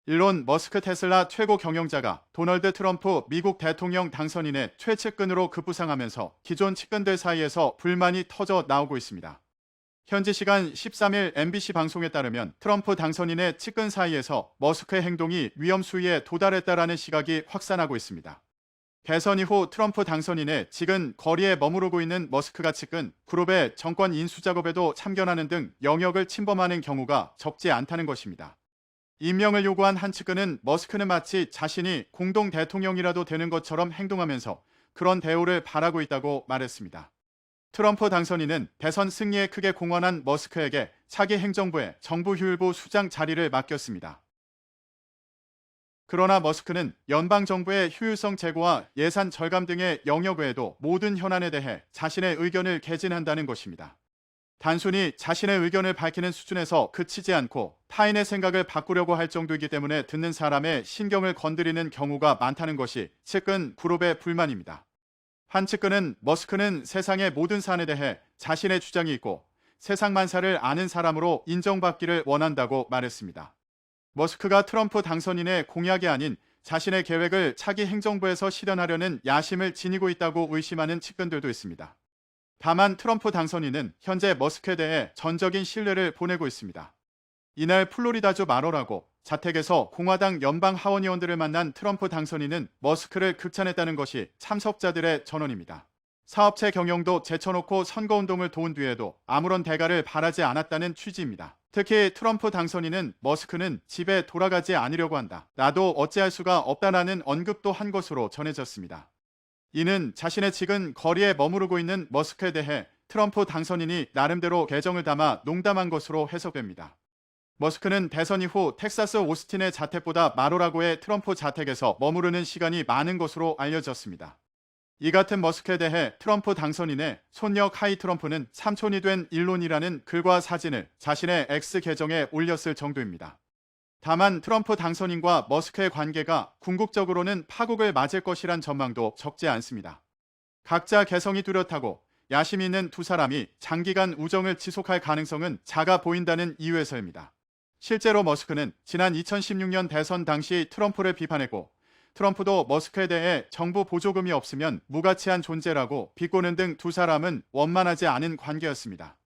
일론 머스크 테슬라 최고 경영자가 도널드 트럼프 미국 대통령 당선인의 최측근으로 급부상하면서 기존 측근들 사이에서 불만이 터져 나오고 있습니다. 현지 시간 13일 MBC 방송에 따르면 트럼프 당선인의 측근 사이에서 머스크의 행동이 위험 수위에 도달했다라는 시각이 확산하고 있습니다. 대선 이후 트럼프 당선인의 지금 거리에 머무르고 있는 머스크가 측근 그룹의 정권 인수 작업에도 참견하는 등 영역을 침범하는 경우가 적지 않다는 것입니다. 임명을 요구한 한 측근은 머스크는 마치 자신이 공동 대통령이라도 되는 것처럼 행동하면서 그런 대우를 바라고 있다고 말했습니다. 트럼프 당선인은 대선 승리에 크게 공헌한 머스크에게 차기 행정부의 정부휴일부 수장 자리를 맡겼습니다. 그러나 머스크는 연방정부의 효율성 제고와 예산 절감 등의 영역 외에도 모든 현안에 대해 자신의 의견을 개진한다는 것입니다. 단순히 자신의 의견을 밝히는 수준에서 그치지 않고 타인의 생각을 바꾸려고 할 정도이기 때문에 듣는 사람의 신경을 건드리는 경우가 많다는 것이 측근 그룹의 불만입니다. 한 측근은 머스크는 세상의 모든 사안에 대해 자신의 주장이 있고 세상 만사를 아는 사람으로 인정받기를 원한다고 말했습니다. 머스크가 트럼프 당선인의 공약이 아닌 자신의 계획을 차기 행정부에서 실현하려는 야심을 지니고 있다고 의심하는 측근들도 있습니다. 다만 트럼프 당선인은 현재 머스크에 대해 전적인 신뢰를 보내고 있습니다. 이날 플로리다주 마로라고 자택에서 공화당 연방 하원의원들을 만난 트럼프 당선인은 머스크를 극찬했다는 것이 참석자들의 전언입니다. 사업체 경영도 제쳐놓고 선거운동을 도운 뒤에도 아무런 대가를 바라지 않았다는 취지입니다. 특히 트럼프 당선인은 머스크는 집에 돌아가지 않으려고 한다. 나도 어찌할 수가 없다라는 언급도 한 것으로 전해졌습니다. 이는 자신의 지금 거리에 머무르고 있는 머스크에 대해 트럼프 당선인이 나름대로 개정을 담아 농담한 것으로 해석됩니다. 머스크는 대선 이후 텍사스 오스틴의 자택보다 마로라고의 트럼프 자택에서 머무르는 시간이 많은 것으로 알려졌습니다. 이 같은 머스크에 대해 트럼프 당선인의 손녀 카이 트럼프는 삼촌이 된 일론이라는 글과 사진을 자신의 X 계정에 올렸을 정도입니다. 다만 트럼프 당선인과 머스크의 관계가 궁극적으로는 파국을 맞을 것이란 전망도 적지 않습니다. 각자 개성이 뚜렷하고 야심이 있는 두 사람이 장기간 우정을 지속할 가능성은 작아 보인다는 이유에서입니다. 실제로 머스크는 지난 2016년 대선 당시 트럼프를 비판했고 트럼프도 머스크에 대해 정부 보조금이 없으면 무가치한 존재라고 비꼬는 등 두 사람은 원만하지 않은 관계였습니다.